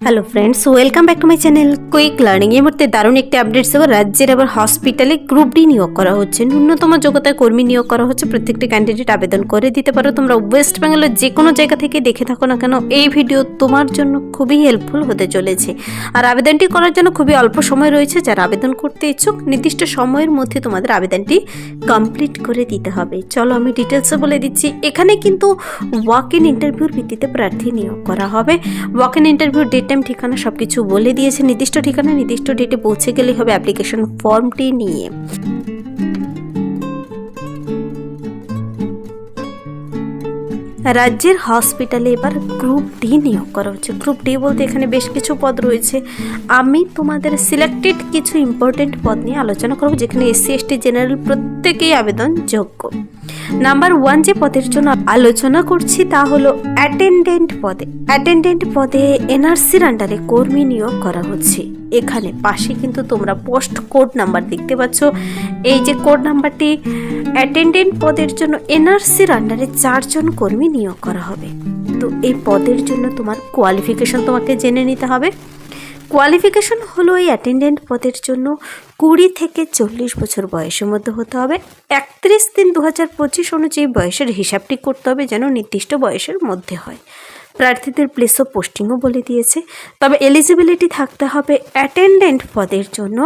Hello friends, welcome back to my channel quick learning. এই মুহূর্তে দারুণ একটি আপডেট দেবো। রাজ্যের আবার হসপিটালে গ্রুপ ডি নিয়োগ করা হচ্ছে, ন্যূনতম যোগ্যতায় কর্মী নিয়োগ করা হচ্ছে। প্রত্যেকটি ক্যান্ডিডেট আবেদন করে দিতে পারো। তোমরা ওয়েস্ট বেঙ্গলের যে কোনো জায়গা থেকে দেখে থাকো না কেন, এই ভিডিও তোমার জন্য খুবই হেল্পফুল হতে চলেছে। আর আবেদনটি করার জন্য খুবই অল্প সময় রয়েছে। যারা আবেদন করতে ইচ্ছুক, নির্দিষ্ট সময়ের মধ্যে তোমাদের আবেদনটি কমপ্লিট করে দিতে হবে। চলো আমি ডিটেলসে বলে দিচ্ছি। এখানে কিন্তু ওয়াক ইন ইন্টারভিউর ভিত্তিতে প্রার্থী নিয়োগ করা হবে। ওয়াক ইন ইন্টারভিউর ডেট, টাইম, ঠিকানা সব কিছু বলে দিয়েছে। নির্দিষ্ট ঠিকানা নির্দিষ্ট ডেটে পৌঁছে গেলেই হবে অ্যাপ্লিকেশন ফর্মটি নিয়ে। রাজ্যের হসপিটালে এবার গ্রুপ ডি নিয়োগ করা হচ্ছে। গ্রুপ ডি বলতে এখানে বেশ কিছু পদ রয়েছে। আমি তোমাদের সিলেক্টেড কিছু ইম্পর্টেন্ট পদ নিয়ে আলোচনা করব, যেখানে এসসি, এসটি, জেনারেল প্রত্যেকেই আবেদন যোগ্য। নাম্বার 1 যে পদের জন্য আলোচনা করছি তা হলো অ্যাটেন্ডেন্ট পদে। অ্যাটেন্ডেন্ট পদে এনআরসির আন্ডারে কর্মী নিয়োগ করা হচ্ছে। এখানে পাশে কিন্তু তোমরা পোস্ট কোড নাম্বার দেখতে পাচ্ছ। এই যে কোড নাম্বারটি, অ্যাটেন্ডেন্ট পদের জন্য এনআরসির আন্ডারে 4 জন কর্মী নিয়োগ করা হবে। তো এই পদের জন্য তোমার কোয়ালিফিকেশন তোমাকে জেনে নিতে হবে। কোয়ালিফিকেশন হলো এই অ্যাটেন্ডেন্ট পদের জন্য 20 থেকে 40 বছর বয়সের মধ্যে হতে হবে। 31/3/2025 অনুযায়ী বয়সের হিসাবটি করতে হবে, যেন নির্দিষ্ট বয়সের মধ্যে হয়। প্রার্থীদের প্লেস অফ পোস্টিংও বলে দিয়েছে। তবে এলিজিবিলিটি থাকতে হবে অ্যাটেন্ডেন্ট পদের জন্য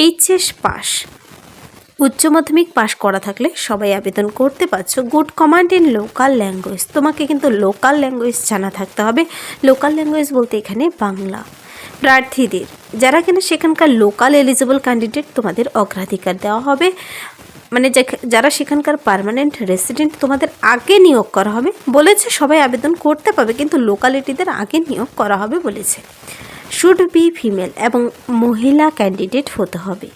এইচএস পাস, উচ্চ মাধ্যমিক পাস করা থাকলে সবাই আবেদন করতে পারছো। Good command in local language, তোমাকে কিন্তু লোকাল ল্যাঙ্গুয়েজ জানা থাকতে হবে। লোকাল ল্যাঙ্গুয়েজ বলতে এখানে বাংলা। প্রার্থীদের যারা কিনা সেখানকার লোকাল এলিজিবল ক্যান্ডিডেট, তোমাদের অগ্রাধিকার দেওয়া হবে। মানে যারা সেখানকার পার্মানেন্ট রেসিডেন্ট, তোমাদের আগে নিয়োগ করা হবে বলেছে। সবাই আবেদন করতে পারবে, কিন্তু লোকালিটিদের আগে নিয়োগ করা হবে বলেছে। শুড বি ফিমেল এবং মহিলা ক্যান্ডিডেট হতে হবে।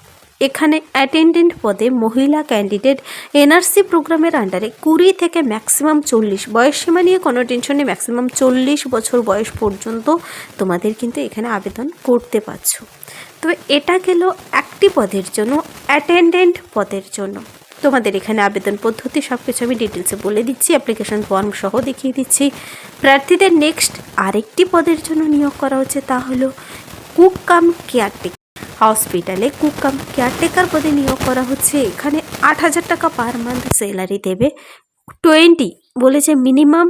এখানে অ্যাটেন্ডেন্ট পদে মহিলা ক্যান্ডিডেট এনআরসি প্রোগ্রামের আন্ডারে 20 থেকে ম্যাক্সিমাম 40, বয়স সীমা নিয়ে কোনো টেনশন নেই। ম্যাক্সিমাম 40 বছর বয়স পর্যন্ত তোমাদের কিন্তু এখানে আবেদন করতে পারছো। তবে এটা গেল একটি পদের জন্য, অ্যাটেন্ডেন্ট পদের জন্য। তোমাদের এখানে আবেদন পদ্ধতি সব কিছু আমি ডিটেলসে বলে দিচ্ছি, অ্যাপ্লিকেশন ফর্ম সহ দেখিয়ে দিচ্ছি। প্রার্থীদের নেক্সট আরেকটি পদের জন্য নিয়োগ করা হচ্ছে, তা হলো কুক কাম কেয়ারটেকার। হসপিটালে কুক কাম কেয়ারটেকার পদে নিয়োগ করা হচ্ছে। এখানে 8,000 টাকা পার মান্থ স্যালারি দেবে। 20 বলেছে, মিনিমাম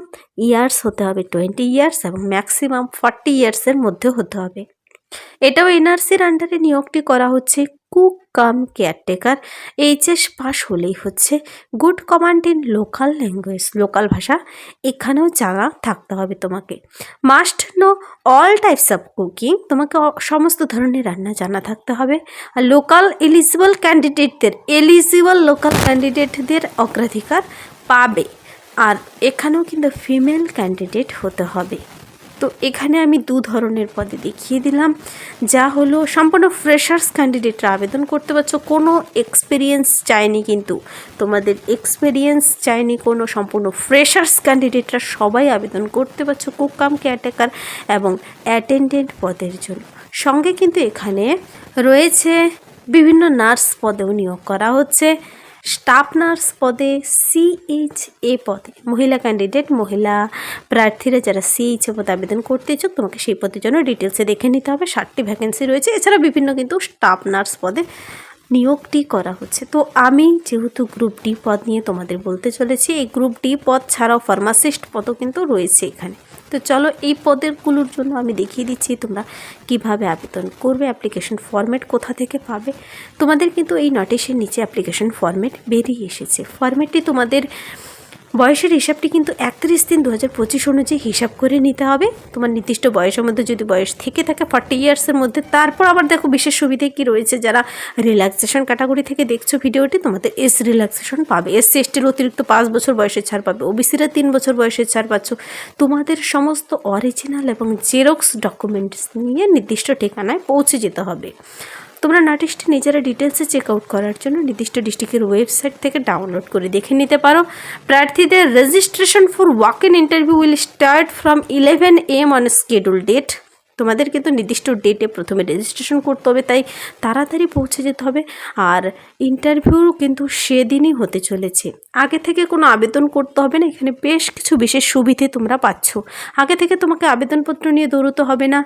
ইয়ার্স হতে হবে 20 ইয়ার্স এবং ম্যাক্সিমাম 40 ইয়ার্সের মধ্যে হতে হবে। এটাও এনআরসির আন্ডারে নিয়োগটি করা হচ্ছে। কুক কাম কেয়ারটেকার এইচএস পাস হলেই হচ্ছে। Good command in local language, local ভাষা এখানেও জানা থাকতে হবে তোমাকে। Must know all types of cooking, তোমাকে সমস্ত ধরনের রান্না জানা থাকতে হবে। আর লোকাল এলিজিবল লোকাল ক্যান্ডিডেটদের অগ্রাধিকার পাবে। আর এখানেও কিন্তু ফিমেল ক্যান্ডিডেট হতে হবে। তো এখানে আমি 2 ধরনের পদে দেখিয়ে দিলাম, যা হলো সম্পূর্ণ ফ্রেশার্স ক্যান্ডিডেটরা আবেদন করতে পারছো। কোনো এক্সপিরিয়েন্স চায়নি, কিন্তু তোমাদের এক্সপিরিয়েন্স চায়নি কোনো, সম্পূর্ণ ফ্রেশার্স ক্যান্ডিডেটরা সবাই আবেদন করতে পারছো কুক কাম কেয়ারটেকার এবং অ্যাটেন্ডেন্ট পদের জন্য। সঙ্গে কিন্তু এখানে রয়েছে বিভিন্ন নার্স পদেও নিয়োগ করা হচ্ছে। স্টাফ নার্স পদে, সিএইচএ পদে মহিলা ক্যান্ডিডেট, মহিলা প্রার্থীরা যারা সিএইচএ পদে আবেদন করতে ইচ্ছুক, তোমাকে সেই পদের জন্য ডিটেলসে দেখে নিতে হবে। 60টি ভ্যাকেন্সি রয়েছে। এছাড়া বিভিন্ন কিন্তু স্টাফ নার্স পদে নিয়োগটি করা হচ্ছে। তো আমি যেহেতু গ্রুপ ডি পদ নিয়ে তোমাদের বলতে চলেছি, এই গ্রুপ ডি পদ ছাড়াও ফার্মাসিস্ট পদও কিন্তু রয়েছে এখানে। তো চলো এই পদেরগুলোর জন্য আমি দেখিয়ে দিচ্ছি তোমরা কিভাবে আবেদন করবে, অ্যাপ্লিকেশন ফরম্যাট কোথা থেকে পাবে। তোমাদের কিন্তু এই নোটিশের নিচে অ্যাপ্লিকেশন ফরম্যাট বেরিয়ে এসেছে। ফরম্যাটটি তোমাদের বয়সের হিসাবটি কিন্তু 31/3/2025 অনুযায়ী হিসাব করে নিতে হবে। তোমার নির্দিষ্ট বয়সের মধ্যে যদি বয়স থেকে থাকে 40 ইয়ার্সের মধ্যে, তারপর আবার দেখো বিশেষ সুবিধে কী রয়েছে। যারা রিল্যাক্সেশন ক্যাটাগরি থেকে দেখছো ভিডিওটি, তোমাদের এস রিল্যাক্সেশন পাবে। এসসি এসটির অতিরিক্ত 5 বছর বয়সের ছাড় পাবে। ওবিসিরা 3 বছর বয়সের ছাড় পাচ্ছ। তোমাদের সমস্ত অরিজিনাল এবং জেরক্স ডকুমেন্টস নিয়ে নির্দিষ্ট ঠিকানায় পৌঁছে যেতে হবে। তোমরা নোটিশটি নিজেরা ডিটেলসে চেক আউট করার জন্য নির্দিষ্ট ডিস্ট্রিক্টের ওয়েবসাইট থেকে ডাউনলোড করে দেখে নিতে পারো। প্রার্থীদের registration for walk in interview will start from 11 AM on schedule date. তোমাদের কিন্তু নির্দিষ্ট ডেটে প্রথমে রেজিস্ট্রেশন করতে হবে, তাই তাড়াতাড়ি পৌঁছে যেতে হবে। আর ইন্টারভিউ কিন্তু সেদিনই হতে চলেছে, আগে থেকে কোনো আবেদন করতে হবে না। এখানে বেশ কিছু বিশেষ সুবিধে তোমরা পাচ্ছ। আগে থেকে তোমাকে আবেদনপত্র নিয়ে দৌড়তে হবে না।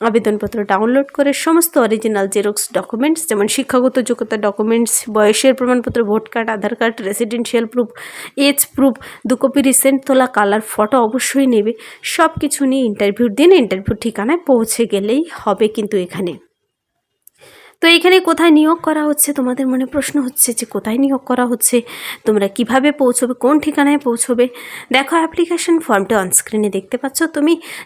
আবেদনপত্র ডাউনলোড করে সমস্ত অরিজিনাল জেরক্স ডকুমেন্টস, যেমন শিক্ষাগত যোগ্যতা ডকুমেন্টস, বয়সের প্রমাণপত্র, vote card, Aadhaar card, residential proof, age proof, 2 copy recent তোলা কালার ফটো অবশ্যই নেবে। সব কিছু নিয়ে ইন্টারভিউর দিন ইন্টারভিউ ঠিকানায় পৌঁছে গেলেই হবে। কিন্তু এখানে তো এখানে কোথায় নিয়োগ করা হচ্ছে, তোমাদের মনে প্রশ্ন হচ্ছে যে কোথায় নিয়োগ করা হচ্ছে, তোমরা কিভাবে পৌঁছবে, কোন ঠিকানায় পৌঁছবে। দেখো অ্যাপ্লিকেশন ফর্মটা অনস্ক্রিনে দেখতে পাচ্ছ।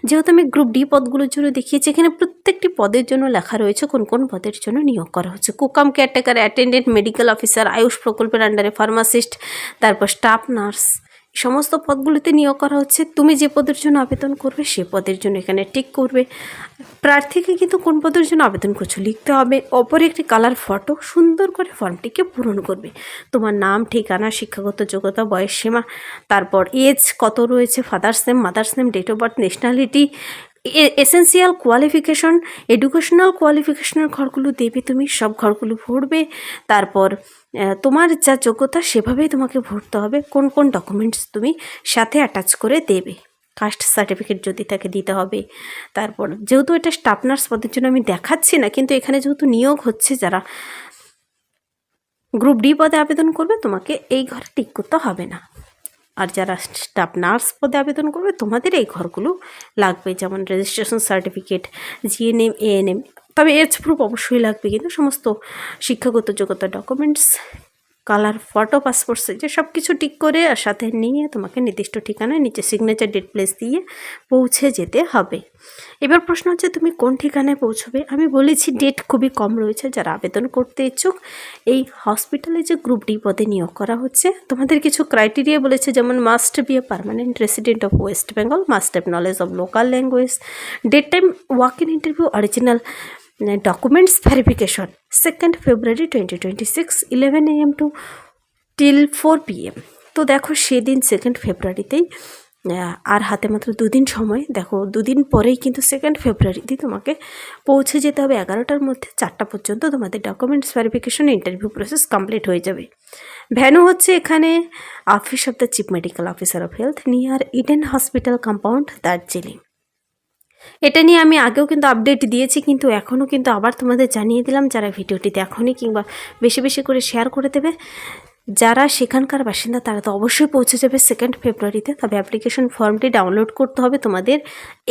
যেহেতু আমি গ্রুপ ডি পদগুলোর জন্য দেখিয়েছি, এখানে প্রত্যেকটি পদের জন্য লেখা রয়েছে কোন কোন পদের জন্য নিয়োগ করা হচ্ছে। কুকাম caretaker, attendant, medical officer, AYUSH প্রকল্পের আন্ডারে ফার্মাসিস্ট, তারপর স্টাফ নার্স, সমস্ত পদগুলিতে নিয়োগ করা হচ্ছে। তুমি যে পদের জন্য আবেদন করবে সে পদের জন্য এখানে টিক করবে। প্রার্থীকে কিন্তু কোন পদের জন্য আবেদন করছো লিখতে হবে। অপরে একটি কালার ফটো সুন্দর করে ফর্মটিকে পূরণ করবে। তোমার নাম, ঠিকানা, শিক্ষাগত যোগ্যতা, বয়স সীমা, তারপর এজ কত রয়েছে, father's name, mother's name, date of birth, nationality, essential qualification, educational কোয়ালিফিকেশনের ঘরগুলো দেবে। তুমি সব ঘরগুলো ভরবে। তারপর তোমার যা যোগ্যতা সেভাবেই তোমাকে ভরতে হবে। কোন কোন ডকুমেন্টস তুমি সাথে অ্যাটাচ করে দেবে, কাস্ট সার্টিফিকেট যদি থাকে দিতে হবে। তারপর যেহেতু এটা স্টাফ নার্স পদের জন্য আমি দেখাচ্ছি না, কিন্তু এখানে যেহেতু নিয়োগ হচ্ছে, যারা গ্রুপ ডি পদে আবেদন করবে তোমাকে এই ঘরে টিক করতে হবে না। আর যারা স্টাফ নার্স পদে আবেদন করবে তোমাদের এই ঘরগুলো লাগবে, যেমন রেজিস্ট্রেশন সার্টিফিকেট, জিএনএম, এএনএম, তবে এজ প্রুফ অবশ্যই লাগবে। কিন্তু সমস্ত শিক্ষাগত যোগ্যতা ডকুমেন্টস, কালার ফটো, পাসপোর্ট সাইজে সব কিছু টিক করে আর সাথে নিয়ে তোমাকে নির্দিষ্ট ঠিকানায় নিচে সিগনেচার, ডেট, প্লেস দিয়ে পৌঁছে যেতে হবে। এবার প্রশ্ন হচ্ছে তুমি কোন ঠিকানায় পৌঁছবে। আমি বলেছি ডেট খুবই কম রয়েছে। যারা আবেদন করতে ইচ্ছুক, এই হসপিটালে যে গ্রুপ ডি পদে নিয়োগ করা হচ্ছে, তোমাদের কিছু ক্রাইটেরিয়া বলেছে, যেমন must be a permanent resident of West Bengal, must have knowledge of local language, date time walk in interview, original documents verification 2 February 2026, 11 AM to till 4 PM। তো দেখো সেদিন 2 ফেব্রুয়ারিতেই, আর হাতে মাত্র 2 দিন সময়। দেখো 2 দিন পরেই কিন্তু 2 ফেব্রুয়ারিতেই তোমাকে পৌঁছে যেতে হবে। 11টার মধ্যে 4টা পর্যন্ত তোমাদের documents verification, interview process complete হয়ে যাবে। ভ্যানু হচ্ছে এখানে office of the chief medical officer of health, near Eden hospital compound, Darjeeling. এটা নিয়ে আমি আগেও কিন্তু আপডেট দিয়েছি, কিন্তু এখনও কিন্তু আবার তোমাদের জানিয়ে দিলাম। যারা ভিডিওটি দেখোনি কিংবা বেশি বেশি করে শেয়ার করে দেবে, যারা সেখানকার বাসিন্দা তারা তো অবশ্যই পৌঁছে যাবে 2 ফেব্রুয়ারিতে। তবে অ্যাপ্লিকেশন ফর্মটি ডাউনলোড করতে হবে তোমাদের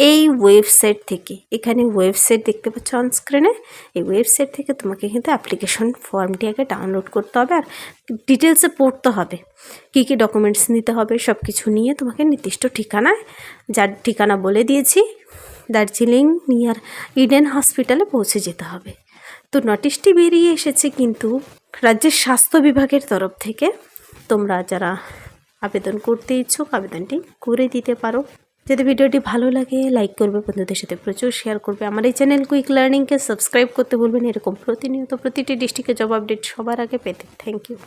এই ওয়েবসাইট থেকে। এখানে ওয়েবসাইট দেখতে পাচ্ছ অন স্ক্রিনে, এই ওয়েবসাইট থেকে তোমাকে কিন্তু অ্যাপ্লিকেশন ফর্মটি আগে ডাউনলোড করতে হবে আর ডিটেলসে পড়তে হবে, কী কী ডকুমেন্টস নিতে হবে। সব কিছু নিয়ে তোমাকে নির্দিষ্ট ঠিকানায়, যার ঠিকানা বলে দিয়েছি, দার্জিলিং নিয়ার ইডেন হসপিটালে পৌঁছে যেতে হবে। তো নোটিশটি বেরিয়ে এসেছে কিন্তু রাজ্যের স্বাস্থ্য বিভাগের তরফ থেকে। তোমরা যারা আবেদন করতে ইচ্ছুক আবেদনটি করে দিতে পারো। যদি ভিডিওটি ভালো লাগে লাইক করবে, বন্ধুদের সাথে প্রচুর শেয়ার করবে। আমার এই চ্যানেল কুইক লার্নিংকে সাবস্ক্রাইব করতে ভুলবেন, এরকম প্রতিনিয়ত প্রতিটি ডিস্ট্রিক্টের জব আপডেট সবার আগে পেতে। Thank you.